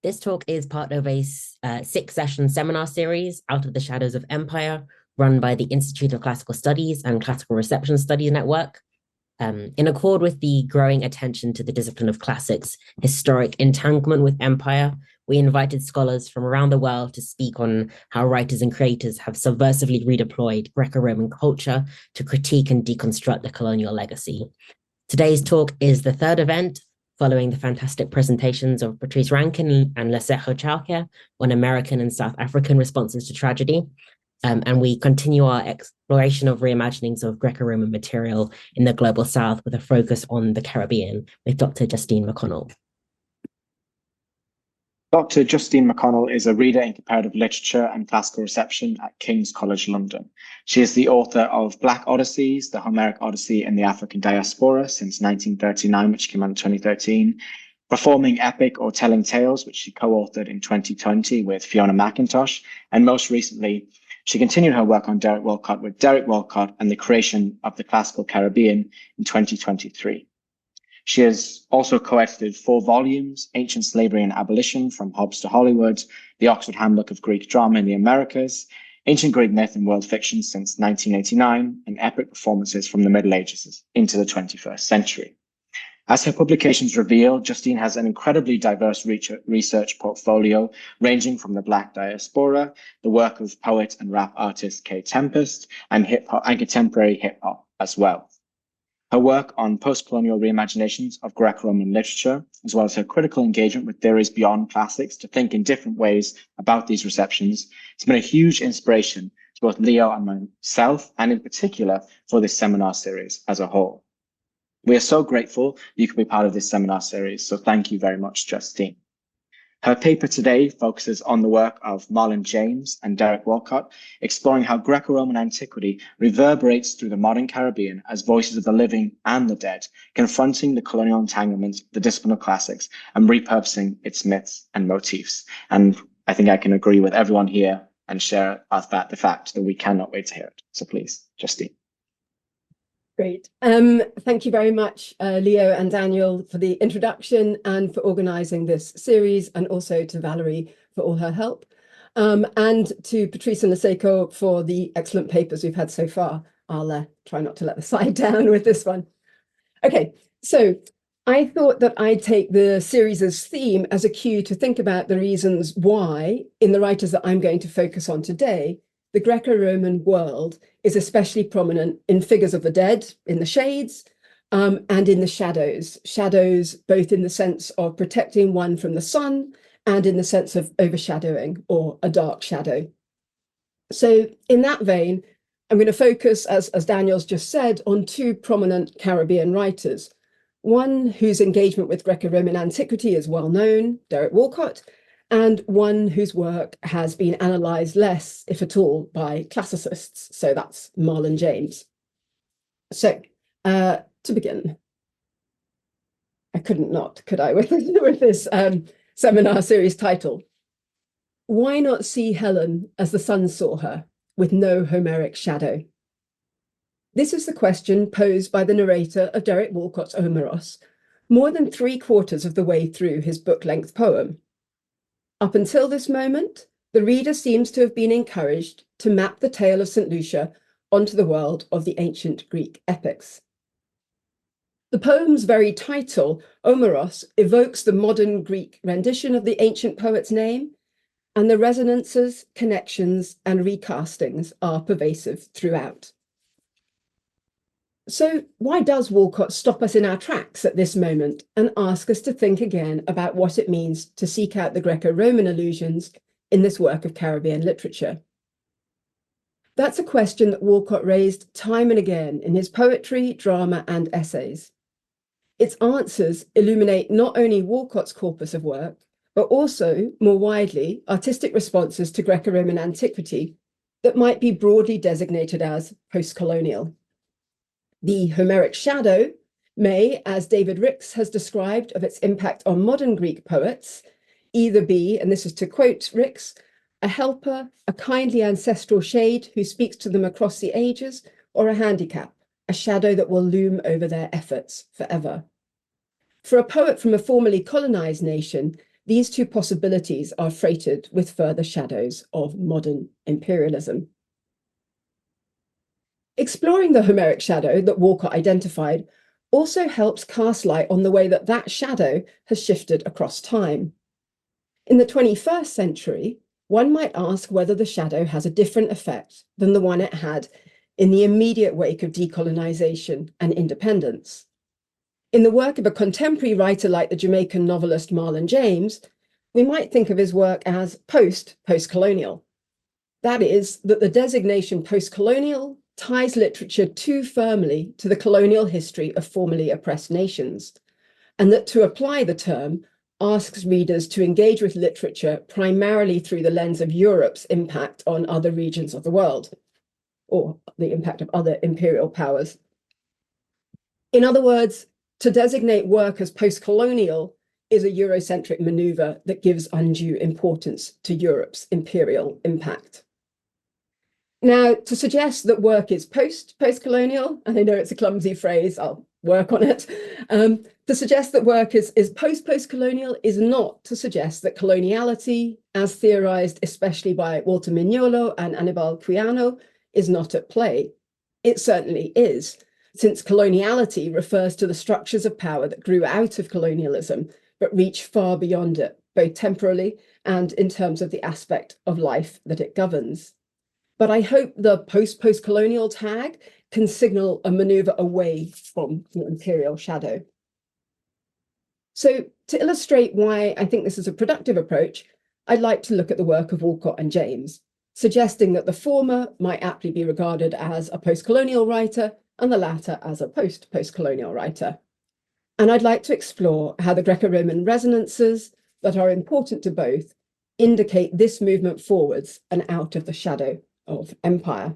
This talk is part of a six-session seminar series, Out of the Shadows of Empire, run by the Institute of Classical Studies and Classical Reception Studies Network. In accord with the growing attention to the discipline of classics' historic entanglement with empire, we invited scholars from around the world to speak on how writers and creators have subversively redeployed Greco-Roman culture to critique and deconstruct the colonial legacy. Today's talk is the third event, following the fantastic presentations of Patrice Rankin and Lesotho Chalker on American and South African responses to tragedy. And we continue our exploration of reimaginings of Greco-Roman material in the Global South with a focus on the Caribbean with Dr. Justine McConnell. Dr. Justine McConnell is a reader in comparative literature and classical reception at King's College London. She is the author of Black Odysseys, the Homeric Odyssey in the African Diaspora since 1939, which came out in 2013, Performing Epic or Telling Tales, which she co-authored in 2020 with Fiona McIntosh, and most recently, she continued her work on Derek Walcott with Derek Walcott and the Creation of the Classical Caribbean in 2023. She has also co-edited 4 volumes, Ancient Slavery and Abolition, From Hobbes to Hollywood, The Oxford Handbook of Greek Drama in the Americas, Ancient Greek Myth and World Fiction since 1989, and Epic Performances from the Middle Ages into the 21st century. As her publications reveal, Justine has an incredibly diverse research portfolio, ranging from the Black diaspora, the work of poet and rap artist Kay Tempest, and hip-hop and contemporary hip-hop as well. Her work on post-colonial reimaginations of Greco-Roman literature, as well as her critical engagement with theories beyond classics to think in different ways about these receptions, has been a huge inspiration to both Leo and myself, and in particular for this seminar series as a whole. We are so grateful you can be part of this seminar series, so thank you very much, Justine. Her paper today focuses on the work of Marlon James and Derek Walcott, exploring how Greco-Roman antiquity reverberates through the modern Caribbean as voices of the living and the dead, confronting the colonial entanglements of the discipline of classics and repurposing its myths and motifs. And I think I can agree with everyone here and share the fact that we cannot wait to hear it. So please, Justine. Great. Thank you very much, Leo and Daniel, for the introduction and for organising this series, and also to Valerie for all her help, and to Patrice and Lesotho for the excellent papers we've had so far. I'll try not to let the side down with this one. Okay, so I thought that I'd take the series' theme as a cue to think about the reasons why, in the writers that I'm going to focus on today, the Greco-Roman world is especially prominent in figures of the dead, in the shades, and in the shadows. Shadows, both in the sense of protecting one from the sun and in the sense of overshadowing or a dark shadow. So in that vein, I'm going to focus, as Daniel's just said, on 2 prominent Caribbean writers. One whose engagement with Greco-Roman antiquity is well known, Derek Walcott, and one whose work has been analysed less, if at all, by classicists. So that's Marlon James. So to begin, I couldn't not, could I, with this seminar series title. Why not see Helen as the sun saw her, with no Homeric shadow? This is the question posed by the narrator of Derek Walcott's Omeros, more than 3/4 of the way through his book-length poem. Up until this moment, the reader seems to have been encouraged to map the tale of St. Lucia onto the world of the ancient Greek epics. The poem's very title, Omeros, evokes the modern Greek rendition of the ancient poet's name, and the resonances, connections, and recastings are pervasive throughout. So why does Walcott stop us in our tracks at this moment and ask us to think again about what it means to seek out the Greco-Roman allusions in this work of Caribbean literature? That's a question that Walcott raised time and again in his poetry, drama, and essays. Its answers illuminate not only Walcott's corpus of work, but also, more widely, artistic responses to Greco-Roman antiquity that might be broadly designated as post-colonial. The Homeric shadow may, as David Ricks has described of its impact on modern Greek poets, either be, and this is to quote Ricks, a helper, a kindly ancestral shade who speaks to them across the ages, or a handicap, a shadow that will loom over their efforts forever. For a poet from a formerly colonized nation, these two possibilities are freighted with further shadows of modern imperialism. Exploring the Homeric shadow that Walcott identified also helps cast light on the way that that shadow has shifted across time. In the 21st century, one might ask whether the shadow has a different effect than the one it had in the immediate wake of decolonization and independence. In the work of a contemporary writer like the Jamaican novelist Marlon James, we might think of his work as post-colonial. That is, that the designation post-colonial ties literature too firmly to the colonial history of formerly oppressed nations, and that to apply the term asks readers to engage with literature primarily through the lens of Europe's impact on other regions of the world, or the impact of other imperial powers. In other words, to designate work as post-colonial is a Eurocentric maneuver that gives undue importance to Europe's imperial impact. Now, to suggest that work is post-colonial, and I know it's a clumsy phrase, I'll work on it, to suggest that work is post-colonial is not to suggest that coloniality, as theorized especially by Walter Mignolo and Anibal Quijano, is not at play. It certainly is, since coloniality refers to the structures of power that grew out of colonialism, but reach far beyond it, both temporally and in terms of the aspect of life that it governs. But I hope the post-colonial tag can signal a maneuver away from the imperial shadow. So to illustrate why I think this is a productive approach, I'd like to look at the work of Walcott and James, suggesting that the former might aptly be regarded as a post-colonial writer and the latter as a post-colonial writer. And I'd like to explore how the Greco-Roman resonances that are important to both indicate this movement forwards and out of the shadow of empire.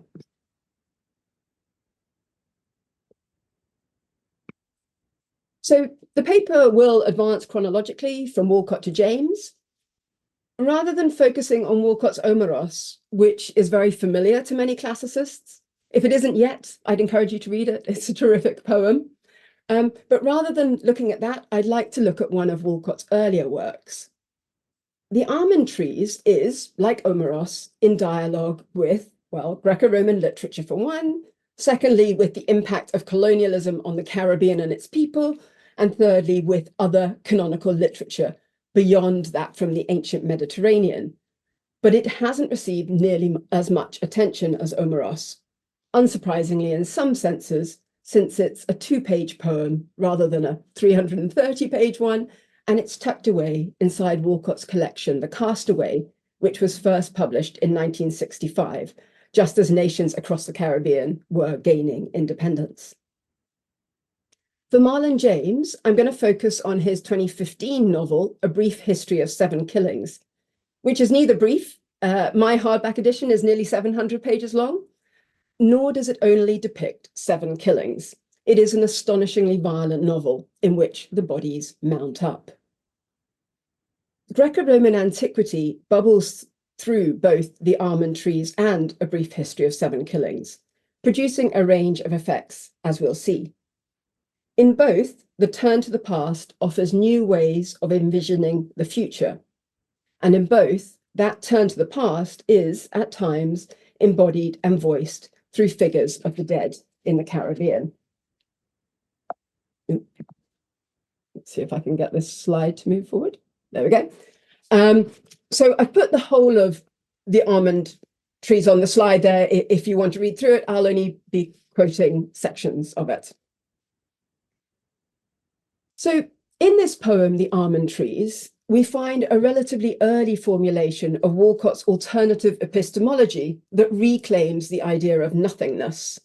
So the paper will advance chronologically from Walcott to James. Rather than focusing on Walcott's Omeros, which is very familiar to many classicists, if it isn't yet, I'd encourage you to read it. It's a terrific poem. But rather than looking at that, I'd like to look at one of Walcott's earlier works. The Almond Trees is, like Omeros, in dialogue with, well, Greco-Roman literature for one, secondly, with the impact of colonialism on the Caribbean and its people, and thirdly, with other canonical literature beyond that from the ancient Mediterranean. But it hasn't received nearly as much attention as Omeros, unsurprisingly in some senses, since it's a 2-page poem rather than a 330-page one, and it's tucked away inside Walcott's collection, The Castaway, which was first published in 1965, just as nations across the Caribbean were gaining independence. For Marlon James, I'm going to focus on his 2015 novel, A Brief History of 7 Killings, which is neither brief, my hardback edition is nearly 700 pages long, nor does it only depict 7 killings. It is an astonishingly violent novel in which the bodies mount up. Greco-Roman antiquity bubbles through both The Almond Trees and A Brief History of 7 Killings, producing a range of effects, as we'll see. In both, the turn to the past offers new ways of envisioning the future. And in both, that turn to the past is, at times, embodied and voiced through figures of the dead in the Caribbean. Let's see if I can get this slide to move forward. There we go. So I've put the whole of The Almond Trees on the slide there. If you want to read through it, I'll only be quoting sections of it. So in this poem, The Almond Trees, we find a relatively early formulation of Walcott's alternative epistemology that reclaims the idea of nothingness.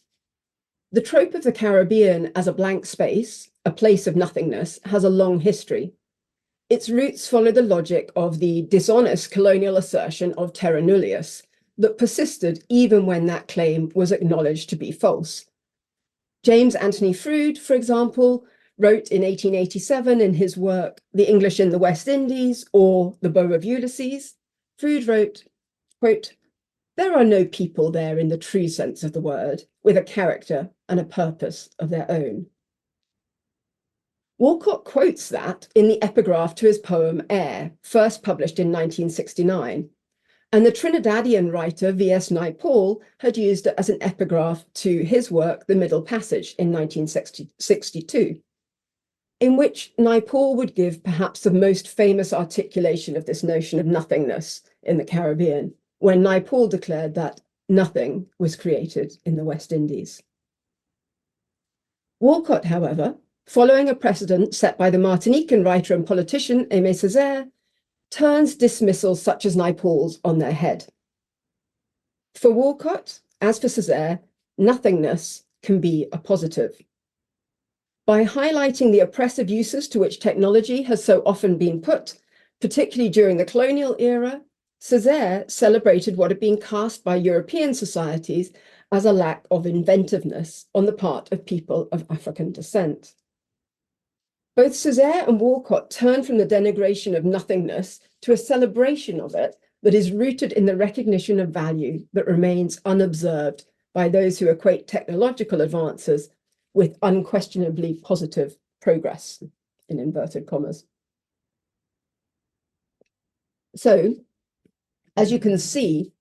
The trope of the Caribbean as a blank space, a place of nothingness, has a long history. Its roots follow the logic of the dishonest colonial assertion of terra nullius that persisted even when that claim was acknowledged to be false. James Anthony Froude, for example, wrote in 1887 in his work, The English in the West Indies, or The Bow of Ulysses, Froude wrote, quote, "There are no people there in the true sense of the word, with a character and a purpose of their own." Walcott quotes that in the epigraph to his poem Air, first published in 1969. And the Trinidadian writer V.S. Naipaul had used it as an epigraph to his work, The Middle Passage, in 1962, in which Naipaul would give perhaps the most famous articulation of this notion of nothingness in the Caribbean, when Naipaul declared that nothing was created in the West Indies. Walcott, however, following a precedent set by the Martinican writer and politician Aimé Césaire, turns dismissals such as Naipaul's on their head. For Walcott, as for Césaire, nothingness can be a positive. By highlighting the oppressive uses to which technology has so often been put, particularly during the colonial era, Césaire celebrated what had been cast by European societies as a lack of inventiveness on the part of people of African descent. Both Césaire and Walcott turn from the denigration of nothingness to a celebration of it that is rooted in the recognition of value that remains unobserved by those who equate technological advances with unquestionably positive progress, in inverted commas. So, as you can see,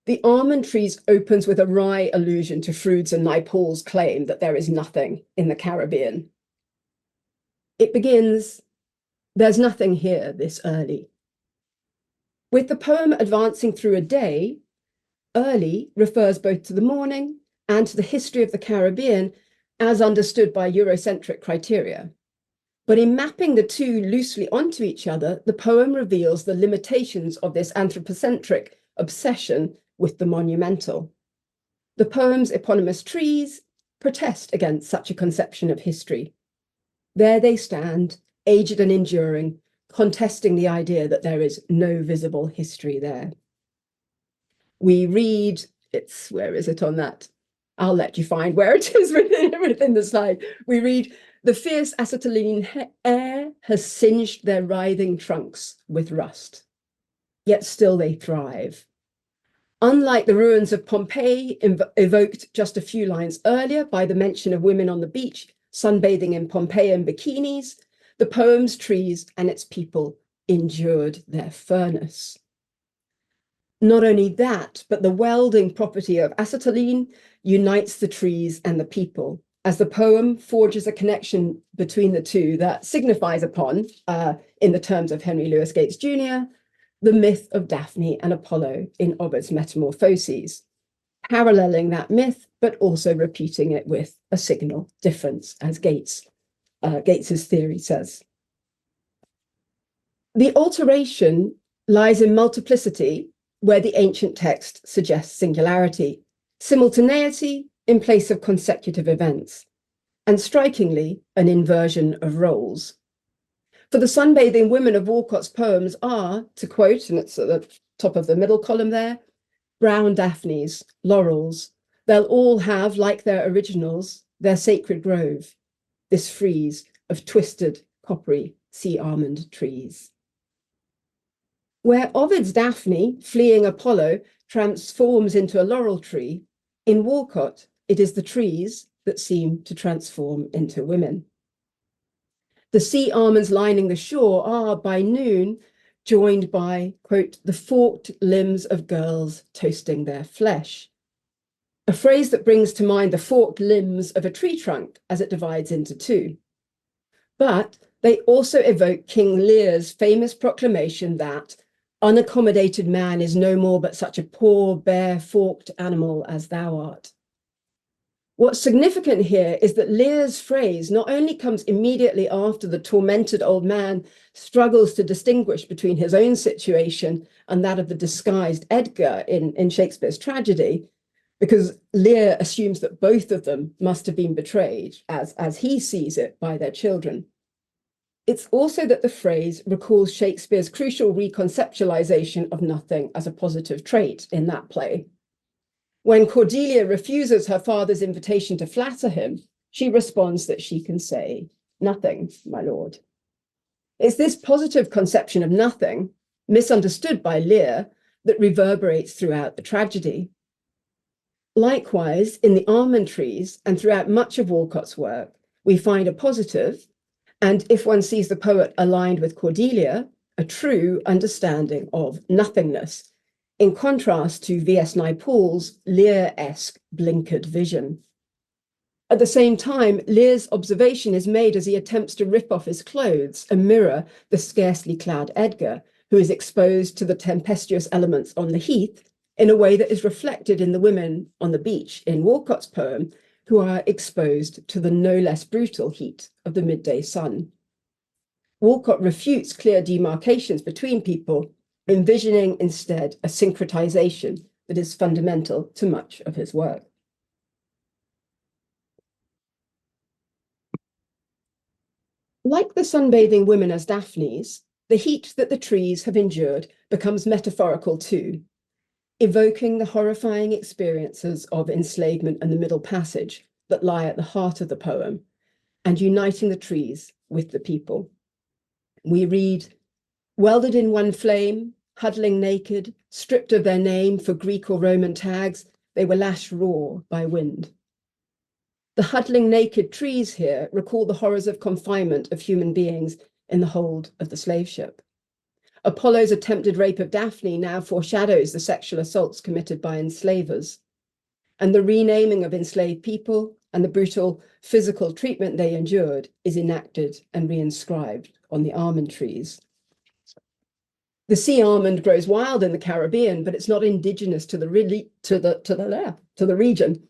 the Almond Trees opens with a wry allusion to Froude's and Naipaul's claim that there is nothing in the Caribbean. It begins, "There's nothing here this early." With the poem advancing through a day, early refers both to the morning and to the history of the Caribbean as understood by Eurocentric criteria. But in mapping the two loosely onto each other, the poem reveals the limitations of this anthropocentric obsession with the monumental. The poem's eponymous trees protest against such a conception of history. There they stand, aged and enduring, contesting the idea that there is no visible history there. We read, where is it on that? I'll let you find where it is within the slide. We read, "The fierce acetylene air has singed their writhing trunks with rust, yet still they thrive. Unlike the ruins of Pompeii, evoked just a few lines earlier by the mention of women on the beach, sunbathing in Pompeian bikinis, the poem's trees and its people endured their furnace." Not only that, but the welding property of acetylene unites the trees and the people, as the poem forges a connection between the two that signifies upon, in the terms of Henry Louis Gates Jr., the myth of Daphne and Apollo in Ovid's Metamorphoses, paralleling that myth, but also repeating it with a signal difference, as Gates's theory says. The alteration lies in multiplicity, where the ancient text suggests singularity, simultaneity in place of consecutive events, and strikingly, an inversion of roles. For the sunbathing women of Walcott's poems are, to quote, and it's at the top of the middle column there, "brown daphnes, laurels, they'll all have, like their originals, their sacred grove, this frieze of twisted, coppery sea almond trees." Where Ovid's Daphne, fleeing Apollo, transforms into a laurel tree, in Walcott, it is the trees that seem to transform into women. The sea almonds lining the shore are, by noon, joined by, quote, "the forked limbs of girls toasting their flesh," a phrase that brings to mind the forked limbs of a tree trunk as it divides into two. But they also evoke King Lear's famous proclamation that unaccommodated man is no more but such a poor, bare, forked animal as thou art. What's significant here is that Lear's phrase not only comes immediately after the tormented old man struggles to distinguish between his own situation and that of the disguised Edgar in Shakespeare's tragedy, because Lear assumes that both of them must have been betrayed, as he sees it, by their children. It's also that the phrase recalls Shakespeare's crucial reconceptualization of nothing as a positive trait in that play. When Cordelia refuses her father's invitation to flatter him, she responds that she can say, "Nothing, my lord." It's this positive conception of nothing, misunderstood by Lear, that reverberates throughout the tragedy. Likewise, in the Almond Trees and throughout much of Walcott's work, we find a positive and if one sees the poet aligned with Cordelia, a true understanding of nothingness, in contrast to V.S. Naipaul's Lear-esque blinkered vision. At the same time, Lear's observation is made as he attempts to rip off his clothes and mirror the scarcely clad Edgar, who is exposed to the tempestuous elements on the heath in a way that is reflected in the women on the beach in Walcott's poem, who are exposed to the no less brutal heat of the midday sun. Walcott refutes clear demarcations between people, envisioning instead a syncretization that is fundamental to much of his work. Like the sunbathing women as Daphnes, the heat that the trees have endured becomes metaphorical too, evoking the horrifying experiences of enslavement and the Middle Passage that lie at the heart of the poem, and uniting the trees with the people. We read, welded in one flame, huddling naked, stripped of their name for Greek or Roman tags, they were lashed raw by wind. The huddling naked trees here recall the horrors of confinement of human beings in the hold of the slave ship. Apollo's attempted rape of Daphne now foreshadows the sexual assaults committed by enslavers, and the renaming of enslaved people and the brutal physical treatment they endured is enacted and reinscribed on the almond trees. The sea almond grows wild in the Caribbean, but it's not indigenous to the region.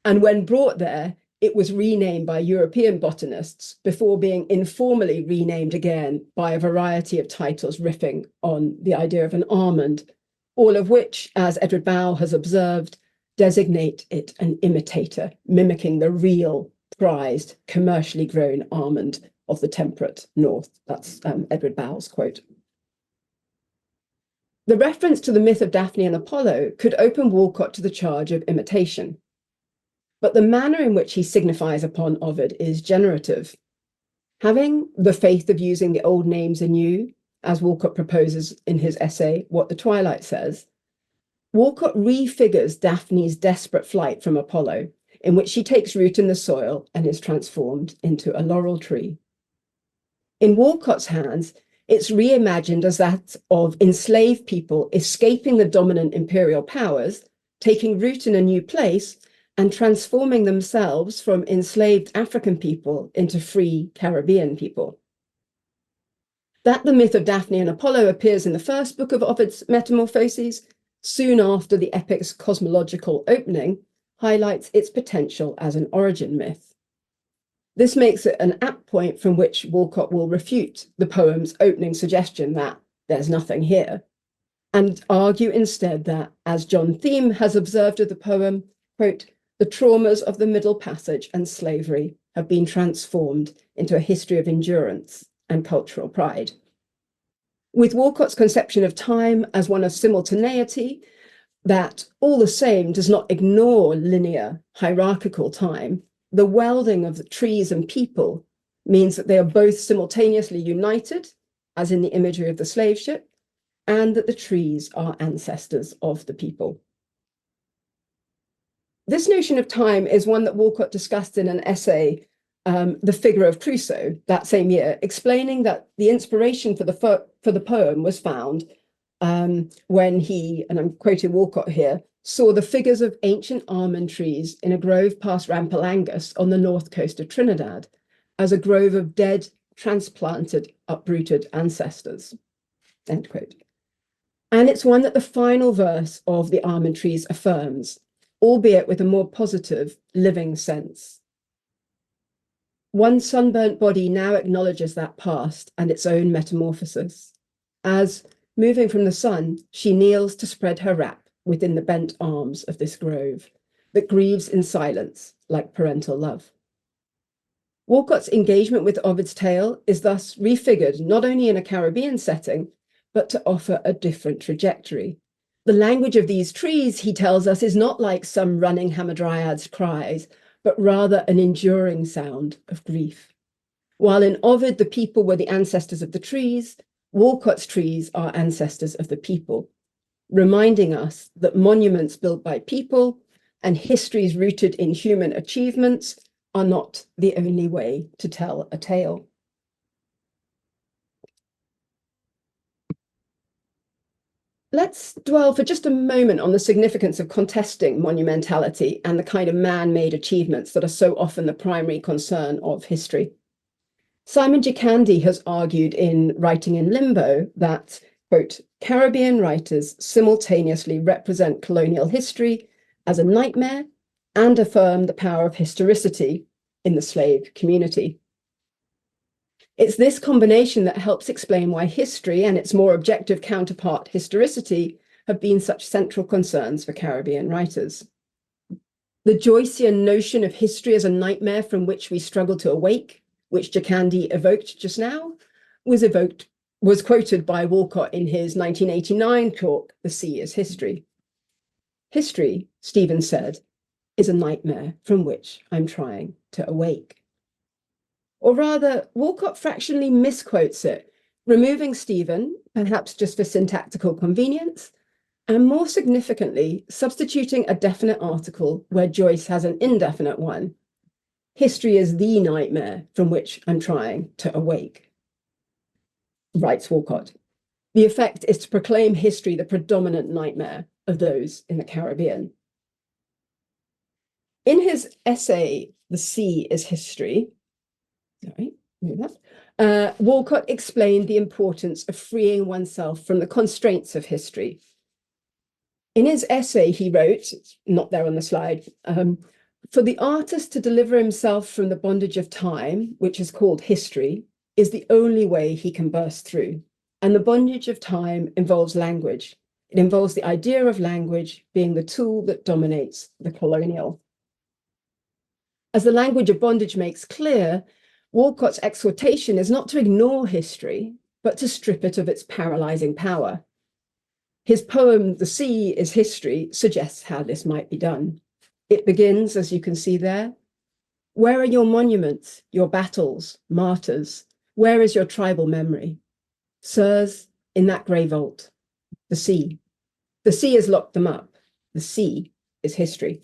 And when brought there, it was renamed by European botanists before being informally renamed again by a variety of titles riffing on the idea of an almond, all of which, as Edward Bowe has observed, designate it an imitator, mimicking the real, prized, commercially grown almond of the temperate north. That's Edward Bowe's quote. The reference to the myth of Daphne and Apollo could open Walcott to the charge of imitation. But the manner in which he signifies upon Ovid is generative. Having the faith of using the old names anew, as Walcott proposes in his essay, What the Twilight Says, Walcott refigures Daphne's desperate flight from Apollo, in which she takes root in the soil and is transformed into a laurel tree. In Walcott's hands, it's reimagined as that of enslaved people escaping the dominant imperial powers, taking root in a new place, and transforming themselves from enslaved African people into free Caribbean people. That the myth of Daphne and Apollo appears in the first book of Ovid's Metamorphoses, soon after the epic's cosmological opening, highlights its potential as an origin myth. This makes it an apt point from which Walcott will refute the poem's opening suggestion that there's nothing here, and argue instead that, as John Thiem has observed of the poem, quote, the traumas of the Middle Passage and slavery have been transformed into a history of endurance and cultural pride. With Walcott's conception of time as one of simultaneity, that all the same does not ignore linear, hierarchical time, the welding of the trees and people means that they are both simultaneously united, as in the imagery of the slave ship, and that the trees are ancestors of the people. This notion of time is one that Walcott discussed in an essay, The Figure of Crusoe, that same year, explaining that the inspiration for the poem was found when he, and I'm quoting Walcott here, saw the figures of ancient almond trees in a grove past Rampelangus on the north coast of Trinidad as a grove of dead, transplanted, uprooted ancestors, end quote. And it's one that the final verse of the almond trees affirms, albeit with a more positive, living sense. One sunburnt body now acknowledges that past and its own metamorphosis, as, moving from the sun, she kneels to spread her wrap within the bent arms of this grove that grieves in silence like parental love. Walcott's engagement with Ovid's tale is thus refigured not only in a Caribbean setting, but to offer a different trajectory. The language of these trees, he tells us, is not like some running hamadryad's cries, but rather an enduring sound of grief. While in Ovid, the people were the ancestors of the trees, Walcott's trees are ancestors of the people, reminding us that monuments built by people and histories rooted in human achievements are not the only way to tell a tale. Let's dwell for just a moment on the significance of contesting monumentality and the kind of man-made achievements that are so often the primary concern of history. Simon Gicandi has argued in Writing in Limbo that, quote, Caribbean writers simultaneously represent colonial history as a nightmare and affirm the power of historicity in the slave community. It's this combination that helps explain why history and its more objective counterpart, historicity, have been such central concerns for Caribbean writers. The Joycean notion of history as a nightmare from which we struggle to awake, which Gicandi evoked just now, was quoted by Walcott in his 1989 talk, The Sea is History. History, Stevens said, is a nightmare from which I'm trying to awake. Or rather, Walcott fractionally misquotes it, removing Stephen, perhaps just for syntactical convenience, and more significantly, substituting a definite article where Joyce has an indefinite one. History is the nightmare from which I'm trying to awake. Writes Walcott. The effect is to proclaim history the predominant nightmare of those in the Caribbean. In his essay, The Sea is History, Walcott explained the importance of freeing oneself from the constraints of history. In his essay, he wrote, it's not there on the slide, for the artist to deliver himself from the bondage of time, which is called history, is the only way he can burst through. And the bondage of time involves language. It involves the idea of language being the tool that dominates the colonial. As the language of bondage makes clear, Walcott's exhortation is not to ignore history, but to strip it of its paralyzing power. His poem, The Sea is History, suggests how this might be done. It begins, as you can see there, where are your monuments, your battles, martyrs? Where is your tribal memory? Sirs, in that grey vault, the sea. The sea has locked them up. The sea is history.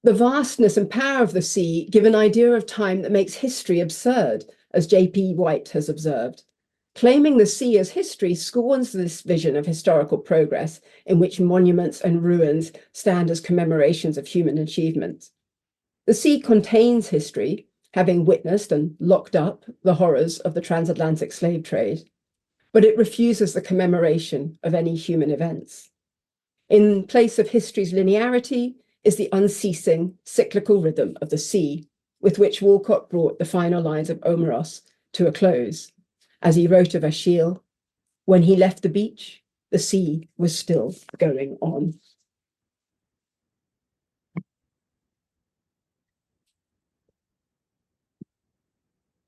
The vastness and power of the sea give an idea of time that makes history absurd, as J.P. White has observed. Claiming the sea as history scorns this vision of historical progress in which monuments and ruins stand as commemorations of human achievement. The sea contains history, having witnessed and locked up the horrors of the transatlantic slave trade, but it refuses the commemoration of any human events. In place of history's linearity is the unceasing cyclical rhythm of the sea, with which Walcott brought the final lines of Omeros to a close. As he wrote of Achille, when he left the beach, the sea was still going on.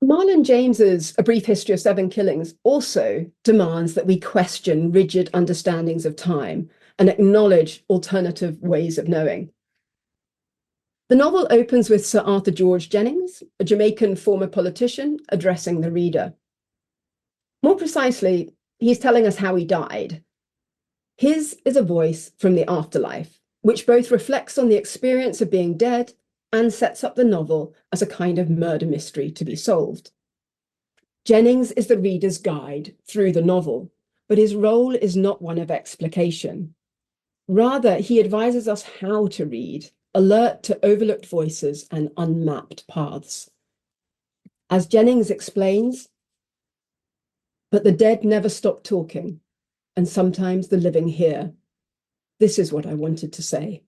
Marlon James's A Brief History of Seven Killings also demands that we question rigid understandings of time and acknowledge alternative ways of knowing. The novel opens with Sir Arthur George Jennings, a Jamaican former politician, addressing the reader. More precisely, he's telling us how he died. His is a voice from the afterlife, which both reflects on the experience of being dead and sets up the novel as a kind of murder mystery to be solved. Jennings is the reader's guide through the novel, but his role is not one of explication. Rather, he advises us how to read, alert to overlooked voices and unmapped paths. As Jennings explains, but the dead never stop talking, and sometimes the living hear. This is what I wanted to say.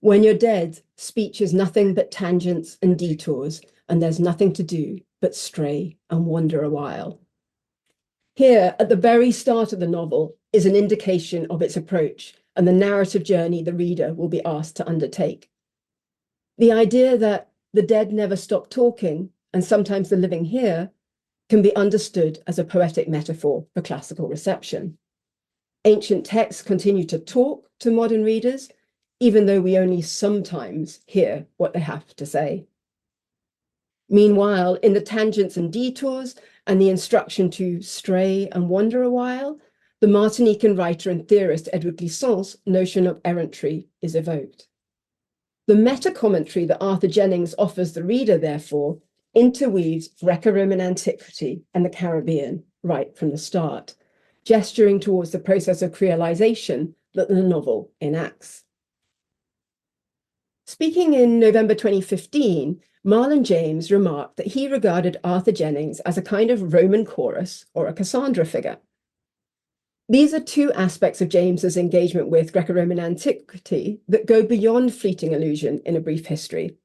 When you're dead, speech is nothing but tangents and detours, and there's nothing to do but stray and wander a while. Here, at the very start of the novel, is an indication of its approach and the narrative journey the reader will be asked to undertake. The idea that the dead never stop talking, and sometimes the living hear, can be understood as a poetic metaphor for classical reception. Ancient texts continue to talk to modern readers, even though we only sometimes hear what they have to say. Meanwhile, in the tangents and detours and the instruction to stray and wander a while, the Martinican writer and theorist Edward Glissant's notion of errantry is evoked. The meta-commentary that Arthur Jennings offers the reader, therefore, interweaves Greco-Roman antiquity and the Caribbean right from the start. gesturing towards the process of creolization that the novel enacts. Speaking in November 2015, Marlon James remarked that he regarded Arthur Jennings as a kind of Roman chorus or a Cassandra figure. These are two aspects of James's engagement with Greco-Roman antiquity that go beyond fleeting allusion in A Brief History,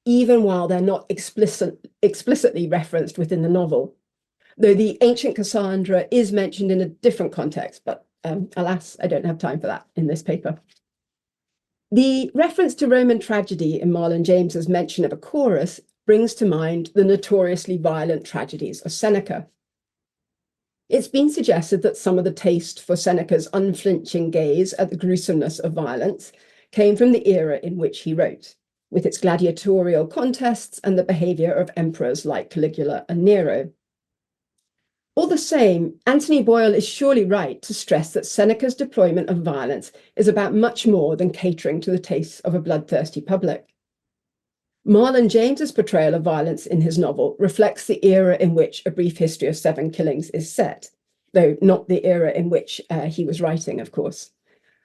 even while they're not explicitly referenced within the novel, though the ancient Cassandra is mentioned in a different context, but alas, I don't have time for that in this paper. The reference to Roman tragedy in Marlon James's mention of a chorus brings to mind the notoriously violent tragedies of Seneca. It's been suggested that some of the taste for Seneca's unflinching gaze at the gruesomeness of violence came from the era in which he wrote, with its gladiatorial contests and the behavior of emperors like Caligula and Nero. All the same, Anthony Boyle is surely right to stress that Seneca's deployment of violence is about much more than catering to the tastes of a bloodthirsty public. Marlon James's portrayal of violence in his novel reflects the era in which A Brief History of Seven Killings is set, though not the era in which he was writing, of course.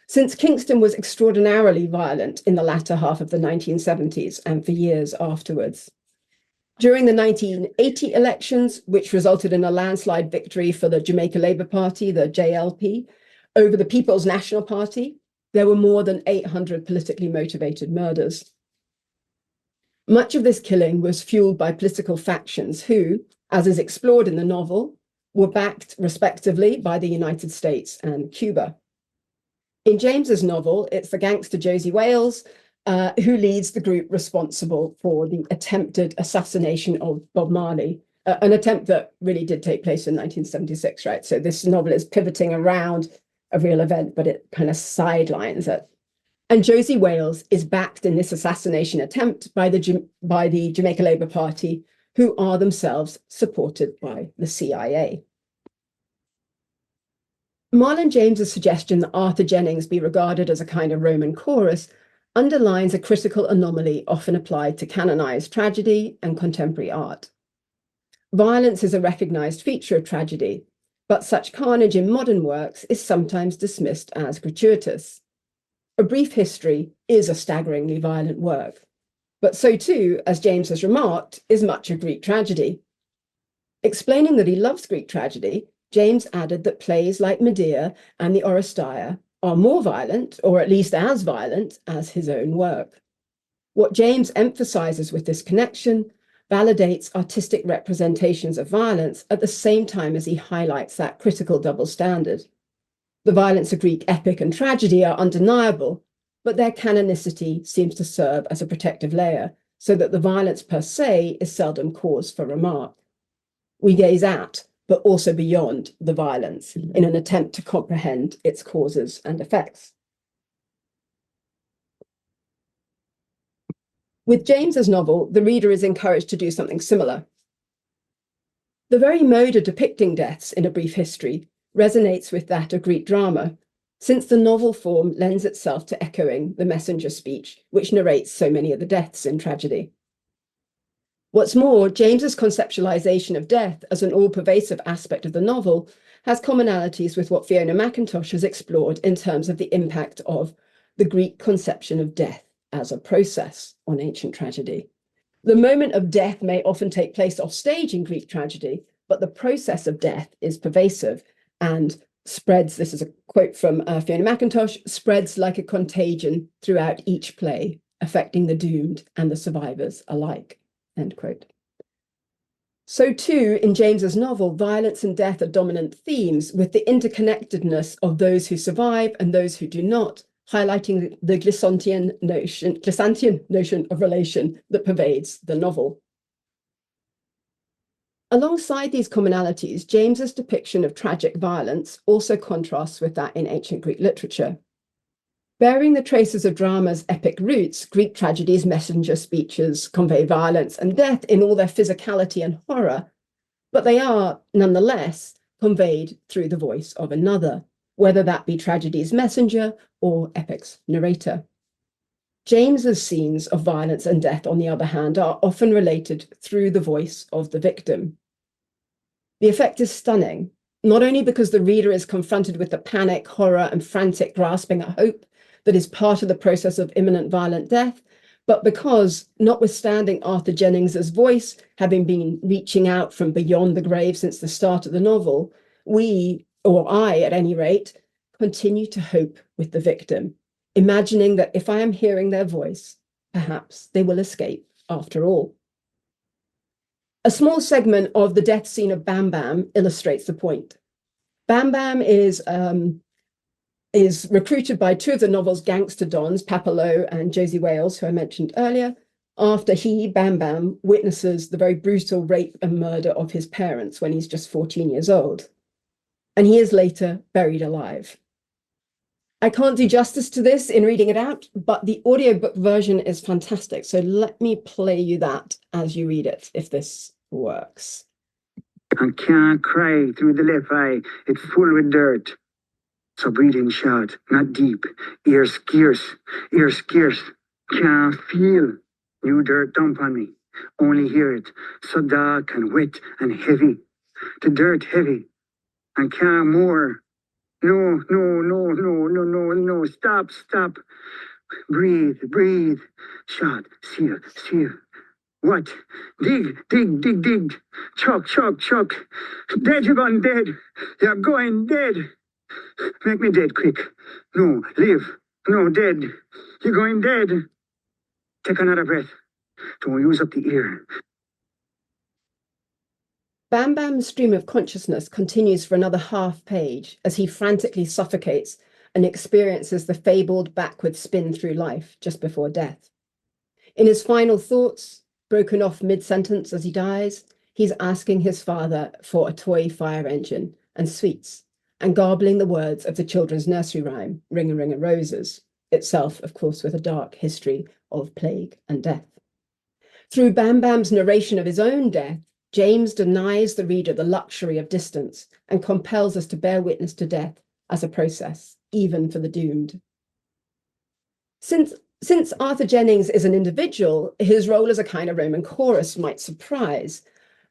Since Kingston was extraordinarily violent in the latter half of the 1970s and for years afterwards. During the 1980 elections, which resulted in a landslide victory for the Jamaica Labour Party, the JLP, over the People's National Party, there were more than 800 politically motivated murders. Much of this killing was fueled by political factions who, as is explored in the novel, were backed respectively by the United States and Cuba. In James's novel, it's the gangster Josie Wales who leads the group responsible for the attempted assassination of Bob Marley, an attempt that really did take place in 1976, right? So this novel is pivoting around a real event, but it kind of sidelines it. And Josie Wales is backed in this assassination attempt by the Jamaica Labour Party, who are themselves supported by the CIA. Marlon James's suggestion that Arthur Jennings be regarded as a kind of Roman chorus underlines a critical anomaly often applied to canonized tragedy and contemporary art. Violence is a recognized feature of tragedy, but such carnage in modern works is sometimes dismissed as gratuitous. A Brief History is a staggeringly violent work, but so too, as James has remarked, is much of Greek tragedy. Explaining that he loves Greek tragedy, James added that plays like Medea and the Oresteia are more violent, or at least as violent, as his own work. What James emphasizes with this connection validates artistic representations of violence at the same time as he highlights that critical double standard. The violence of Greek epic and tragedy are undeniable, but their canonicity seems to serve as a protective layer, so that the violence per se is seldom cause for remark. We gaze at, but also beyond the violence in an attempt to comprehend its causes and effects. With James's novel, the reader is encouraged to do something similar. The very mode of depicting deaths in A Brief History resonates with that of Greek drama, since the novel form lends itself to echoing the messenger speech, which narrates so many of the deaths in tragedy. What's more, James's conceptualization of death as an all-pervasive aspect of the novel has commonalities with what Fiona McIntosh has explored in terms of the impact of the Greek conception of death as a process on ancient tragedy. The moment of death may often take place off stage in Greek tragedy, but the process of death is pervasive and spreads, this is a quote from Fiona McIntosh, spreads like a contagion throughout each play, affecting the doomed and the survivors alike, end quote. So too, in James's novel, violence and death are dominant themes, with the interconnectedness of those who survive and those who do not, highlighting the Glissantian notion of relation that pervades the novel. Alongside these commonalities, James's depiction of tragic violence also contrasts with that in ancient Greek literature. Bearing the traces of drama's epic roots, Greek tragedy's messenger speeches convey violence and death in all their physicality and horror, but they are, nonetheless, conveyed through the voice of another, whether that be tragedy's messenger or epic's narrator. James's scenes of violence and death, on the other hand, are often related through the voice of the victim. The effect is stunning, not only because the reader is confronted with the panic, horror, and frantic grasping at hope that is part of the process of imminent violent death, but because, notwithstanding Arthur Jennings's voice having been reaching out from beyond the grave since the start of the novel, we, or I at any rate, continue to hope with the victim, imagining that if I am hearing their voice, perhaps they will escape after all. A small segment of the death scene of Bam Bam illustrates the point. Bam Bam is recruited by two of the novel's gangster dons, Papalo and Josie Wales, who I mentioned earlier, after he, Bam Bam, witnesses the very brutal rape and murder of his parents when he's just 14 years old. And he is later buried alive. I can't do justice to this in reading it out, but the audiobook version is fantastic. So let me play you that as you read it, if this works. I can't cry through the left eye. It's full with dirt. So breathing short, not deep. Ear scarce. Can't feel. New dirt dump on me. Only hear it. So dark and wet and heavy. The dirt heavy. I can't more. No. Stop. Breathe. Shot. Seal. What? Dig. Chuck. Dead, you're gone dead. You're going dead. Make me dead quick. No, live. No, dead. You're going dead. Take another breath. Don't use up the ear. Bam Bam's stream of consciousness continues for another half page as he frantically suffocates and experiences the fabled backward spin through life just before death. In his final thoughts, broken off mid-sentence as he dies, he's asking his father for a toy fire engine and sweets, and garbling the words of the children's nursery rhyme, Ring a Ring a Roses, itself, of course, with a dark history of plague and death. Through Bam Bam's narration of his own death, James denies the reader the luxury of distance and compels us to bear witness to death as a process, even for the doomed. Since Arthur Jennings is an individual, his role as a kind of Roman chorus might surprise.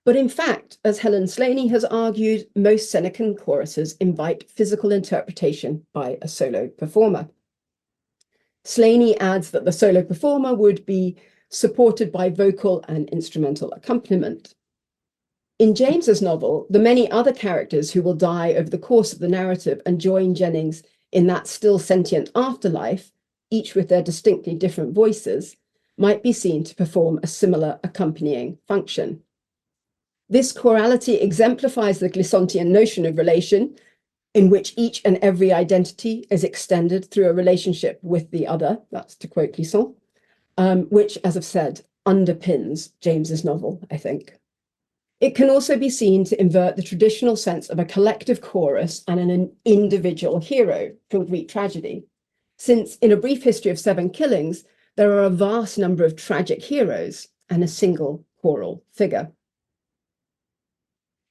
But in fact, as Helen Slaney has argued, most Senecan choruses invite physical interpretation by a solo performer. Slaney adds that the solo performer would be supported by vocal and instrumental accompaniment. In James's novel, the many other characters who will die over the course of the narrative and join Jennings in that still sentient afterlife, each with their distinctly different voices, might be seen to perform a similar accompanying function. This chorality exemplifies the Glissontian notion of relation, in which each and every identity is extended through a relationship with the other, that's to quote Clisson, which, as I've said, underpins James's novel, I think. It can also be seen to invert the traditional sense of a collective chorus and an individual hero from Greek tragedy, since in A Brief History of Seven Killings, there are a vast number of tragic heroes and a single choral figure.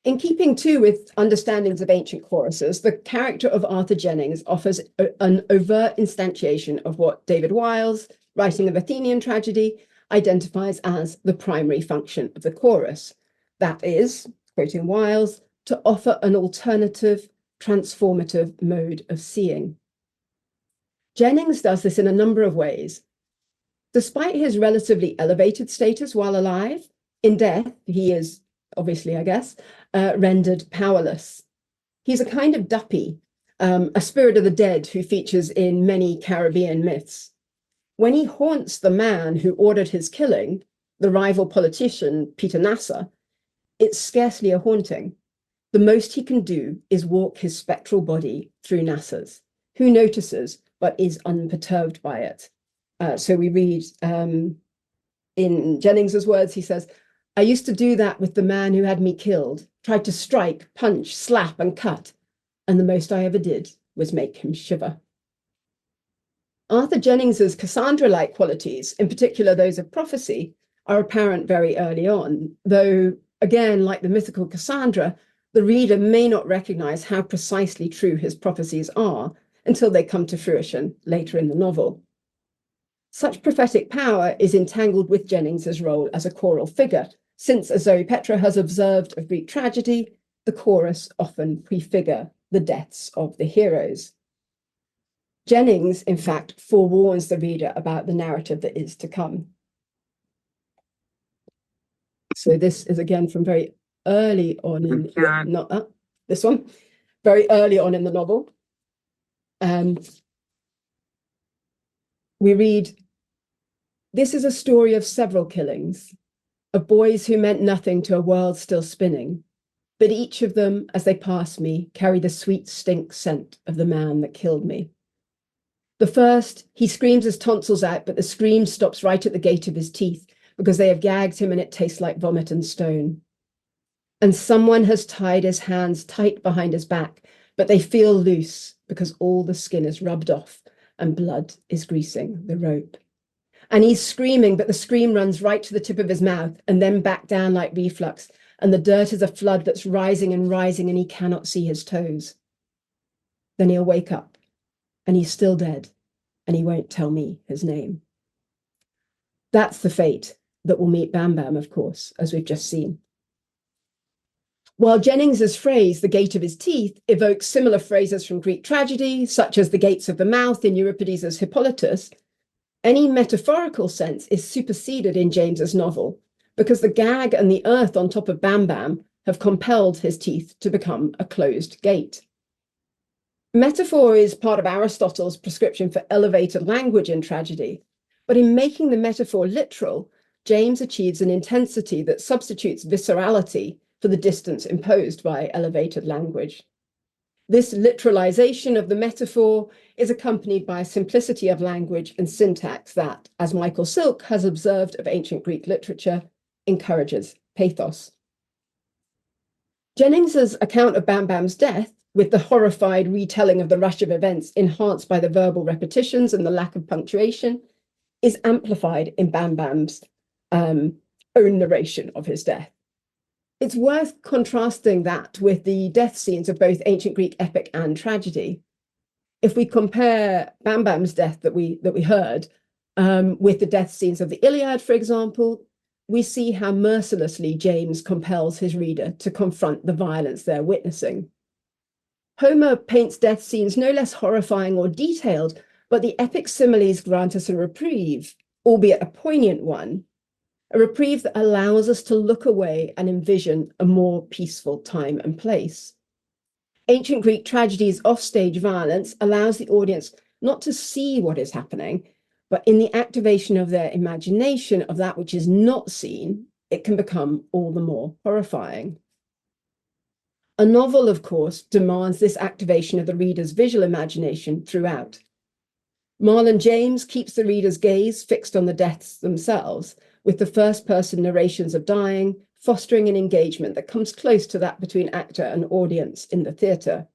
In keeping too with understandings of ancient choruses, the character of Arthur Jennings offers an overt instantiation of what David Wiles, writing of Athenian tragedy, identifies as the primary function of the chorus. That is, quoting Wiles, to offer an alternative, transformative mode of seeing. Jennings does this in a number of ways. Despite his relatively elevated status while alive, in death, he is, obviously, I guess, rendered powerless. He's a kind of duppy, a spirit of the dead who features in many Caribbean myths. When he haunts the man who ordered his killing, the rival politician, Peter Nasser, it's scarcely a haunting. The most he can do is walk his spectral body through Nasser's, who notices but is unperturbed by it. So we read in Jennings's words, he says, "I used to do that with the man who had me killed, tried to strike, punch, slap, and cut, and the most I ever did was make him shiver." Arthur Jennings's Cassandra-like qualities, in particular those of prophecy, are apparent very early on, though, again, like the mythical Cassandra, the reader may not recognize how precisely true his prophecies are until they come to fruition later in the novel. Such prophetic power is entangled with Jennings's role as a choral figure, since, as Zoe Petra has observed of Greek tragedy, the chorus often prefigure the deaths of the heroes. Jennings, in fact, forewarns the reader about the narrative that is to come. So this is again from very early on in, not that, this one, very early on in the novel. We read, "This is a story of several killings, of boys who meant nothing to a world still spinning, but each of them, as they pass me, carry the sweet stink scent of the man that killed me. The first, he screams his tonsils out, but the scream stops right at the gate of his teeth because they have gagged him and it tastes like vomit and stone. And someone has tied his hands tight behind his back, but they feel loose because all the skin is rubbed off and blood is greasing the rope. And he's screaming, but the scream runs right to the tip of his mouth and then back down like reflux. And the dirt is a flood that's rising and rising and he cannot see his toes. Then he'll wake up and he's still dead and he won't tell me his name." That's the fate that will meet Bam Bam, of course, as we've just seen. While Jennings's phrase, "the gate of his teeth," evokes similar phrases from Greek tragedy, such as the gates of the mouth in Euripides' Hippolytus, any metaphorical sense is superseded in James's novel because the gag and the earth on top of Bam Bam have compelled his teeth to become a closed gate. Metaphor is part of Aristotle's prescription for elevated language in tragedy, but in making the metaphor literal, James achieves an intensity that substitutes viscerality for the distance imposed by elevated language. This literalization of the metaphor is accompanied by a simplicity of language and syntax that, as Michael Silk has observed of ancient Greek literature, encourages pathos. Jennings's account of Bam Bam's death, with the horrified retelling of the rush of events enhanced by the verbal repetitions and the lack of punctuation, is amplified in Bam Bam's own narration of his death. It's worth contrasting that with the death scenes of both ancient Greek epic and tragedy. If we compare Bam Bam's death that we heard with the death scenes of the Iliad, for example, we see how mercilessly James compels his reader to confront the violence they're witnessing. Homer paints death scenes no less horrifying or detailed, but the epic similes grant us a reprieve, albeit a poignant one, a reprieve that allows us to look away and envision a more peaceful time and place. Ancient Greek tragedy's offstage violence allows the audience not to see what is happening, but in the activation of their imagination of that which is not seen, it can become all the more horrifying. A novel, of course, demands this activation of the reader's visual imagination throughout. Marlon James keeps the reader's gaze fixed on the deaths themselves, with the first-person narrations of dying, fostering an engagement that comes close to that between actor and audience in the theatre.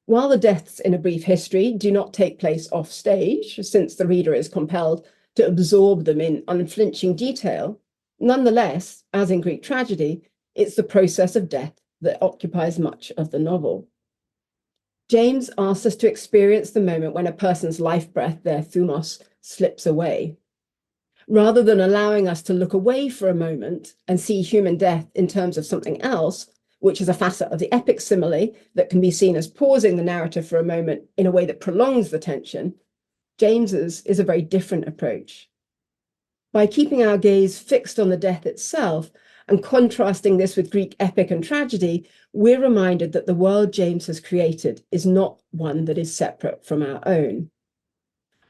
While the deaths in A Brief History do not take place off stage, since the reader is compelled to absorb them in unflinching detail, nonetheless, as in Greek tragedy, it's the process of death that occupies much of the novel. James asks us to experience the moment when a person's life breath, their thumos, slips away. Rather than allowing us to look away for a moment and see human death in terms of something else, which is a facet of the epic simile that can be seen as pausing the narrative for a moment in a way that prolongs the tension, James's is a very different approach. By keeping our gaze fixed on the death itself and contrasting this with Greek epic and tragedy, we're reminded that the world James has created is not one that is separate from our own.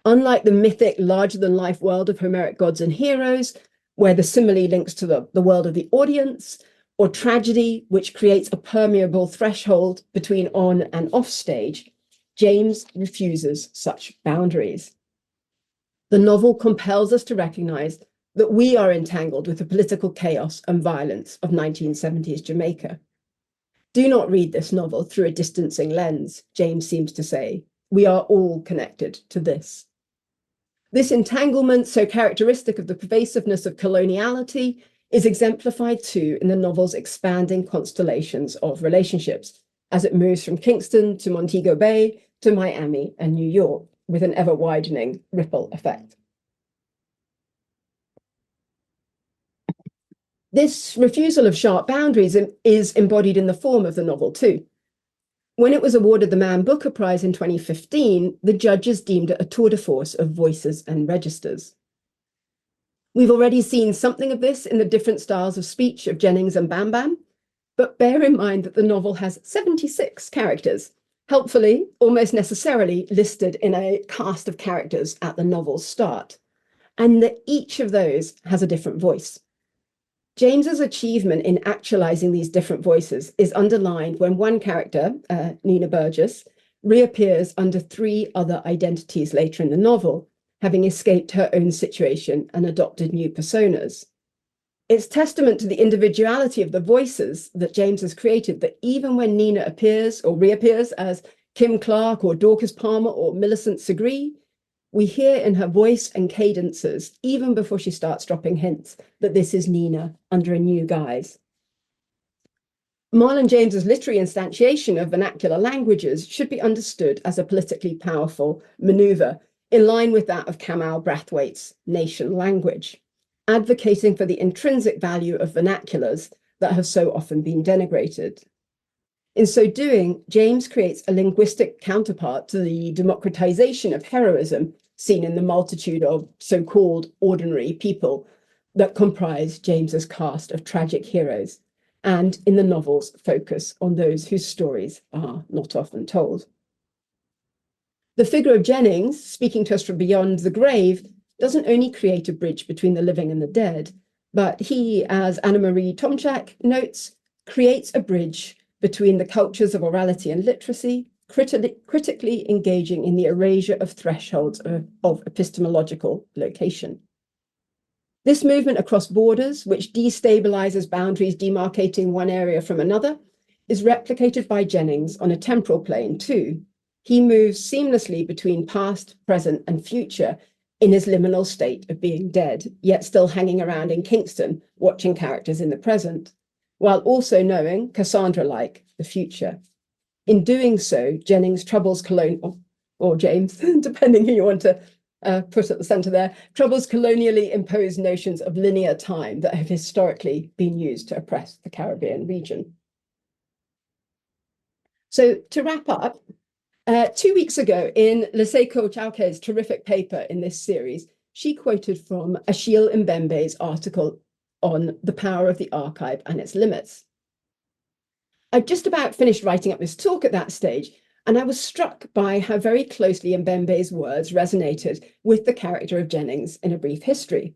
Unlike the mythic, larger-than-life world of Homeric gods and heroes, where the simile links to the world of the audience, or tragedy, which creates a permeable threshold between on and off stage, James refuses such boundaries. The novel compels us to recognize that we are entangled with the political chaos and violence of 1970s Jamaica. Do not read this novel through a distancing lens, James seems to say. We are all connected to this. This entanglement, so characteristic of the pervasiveness of coloniality, is exemplified too in the novel's expanding constellations of relationships, as it moves from Kingston to Montego Bay to Miami and New York, with an ever-widening ripple effect. This refusal of sharp boundaries is embodied in the form of the novel too. When it was awarded the Man Booker Prize in 2015, the judges deemed it a tour de force of voices and registers. We've already seen something of this in the different styles of speech of Jennings and Bam Bam, but bear in mind that the novel has 76 characters, helpfully, almost necessarily, listed in a cast of characters at the novel's start, and that each of those has a different voice. James's achievement in actualizing these different voices is underlined when one character, Nina Burgess, reappears under 3 other identities later in the novel, having escaped her own situation and adopted new personas. It's testament to the individuality of the voices that James has created that even when Nina appears or reappears as Kim Clark or Dorcas Palmer or Millicent Segree, we hear in her voice and cadences, even before she starts dropping hints, that this is Nina under a new guise. Marlon James's literary instantiation of vernacular languages should be understood as a politically powerful maneuver, in line with that of Kamau Brathwaite's nation language, advocating for the intrinsic value of vernaculars that have so often been denigrated. In so doing, James creates a linguistic counterpart to the democratization of heroism seen in the multitude of so-called ordinary people that comprise James's cast of tragic heroes, and in the novel's focus on those whose stories are not often told. The figure of Jennings, speaking to us from beyond the grave, doesn't only create a bridge between the living and the dead, but he, as Anna-Marie Tomczak notes, creates a bridge between the cultures of orality and literacy, critically engaging in the erasure of thresholds of epistemological location. This movement across borders, which destabilizes boundaries demarcating one area from another, is replicated by Jennings on a temporal plane too. He moves seamlessly between past, present, and future in his liminal state of being dead, yet still hanging around in Kingston, watching characters in the present, while also knowing, Cassandra-like, the future. In doing so, Jennings troubles Colonial, or James, depending who you want to put at the center there, troubles colonially imposed notions of linear time that have historically been used to oppress the Caribbean region. So to wrap up, 2 weeks ago in Leseko Chauke's terrific paper in this series, she quoted from Achille Mbembe's article on the power of the archive and its limits. I'd just about finished writing up this talk at that stage, and I was struck by how very closely Mbembe's words resonated with the character of Jennings in A Brief History.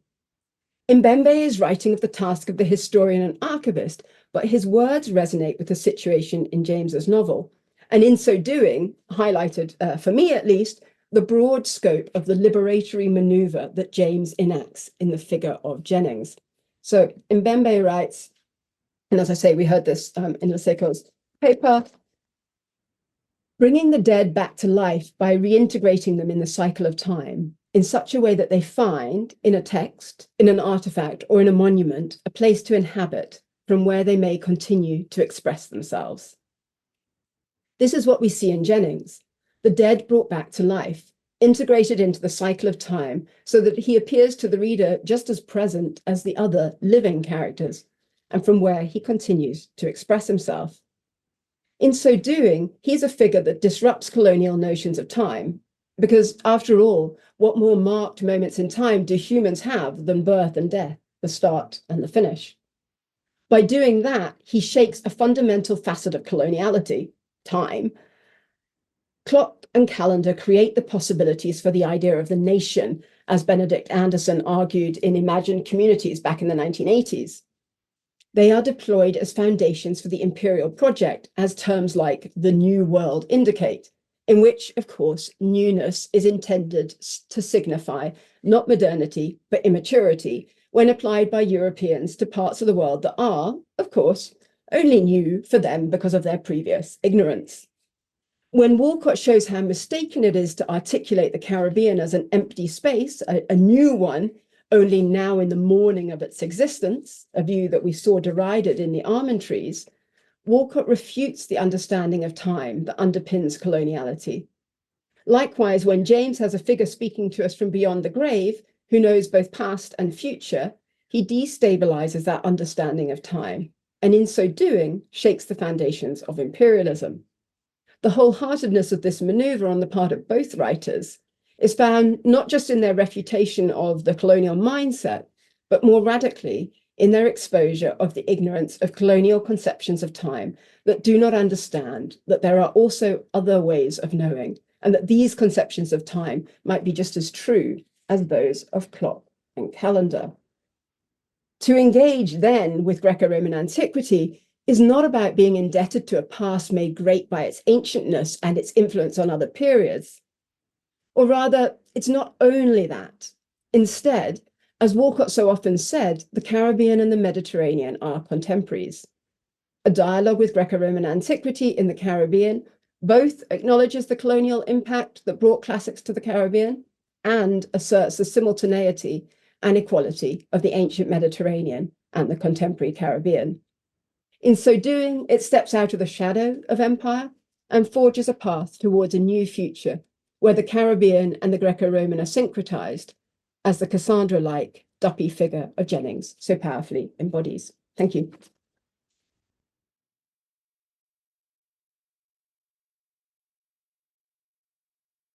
Mbembe is writing of the task of the historian and archivist, but his words resonate with the situation in James's novel, and in so doing, highlighted, for me at least, the broad scope of the liberatory maneuver that James enacts in the figure of Jennings. So Mbembe writes, and as I say, we heard this in Leseko's paper, bringing the dead back to life by reintegrating them in the cycle of time in such a way that they find, in a text, in an artifact, or in a monument, a place to inhabit from where they may continue to express themselves. This is what we see in Jennings, the dead brought back to life, integrated into the cycle of time so that he appears to the reader just as present as the other living characters, and from where he continues to express himself. In so doing, he's a figure that disrupts colonial notions of time, because after all, what more marked moments in time do humans have than birth and death, the start and the finish? By doing that, he shakes a fundamental facet of coloniality, time. Clock and calendar create the possibilities for the idea of the nation, as Benedict Anderson argued in Imagined Communities back in the 1980s. They are deployed as foundations for the imperial project, as terms like the New World indicate, in which, of course, newness is intended to signify not modernity, but immaturity, when applied by Europeans to parts of the world that are, of course, only new for them because of their previous ignorance. When Walcott shows how mistaken it is to articulate the Caribbean as an empty space, a new one, only now in the morning of its existence, a view that we saw derided in the almond trees, Walcott refutes the understanding of time that underpins coloniality. Likewise, when James has a figure speaking to us from beyond the grave, who knows both past and future, he destabilizes that understanding of time, and in so doing, shakes the foundations of imperialism. The wholeheartedness of this maneuver on the part of both writers is found not just in their refutation of the colonial mindset, but more radically in their exposure of the ignorance of colonial conceptions of time that do not understand that there are also other ways of knowing, and that these conceptions of time might be just as true as those of clock and calendar. To engage then with Greco-Roman antiquity is not about being indebted to a past made great by its ancientness and its influence on other periods. Or rather, it's not only that. Instead, as Walcott so often said, the Caribbean and the Mediterranean are contemporaries. A dialogue with Greco-Roman antiquity in the Caribbean both acknowledges the colonial impact that brought classics to the Caribbean and asserts the simultaneity and equality of the ancient Mediterranean and the contemporary Caribbean. In so doing, it steps out of the shadow of empire and forges a path towards a new future where the Caribbean and the Greco-Roman are syncretized, as the Cassandra-like duppy figure of Jennings so powerfully embodies. Thank you.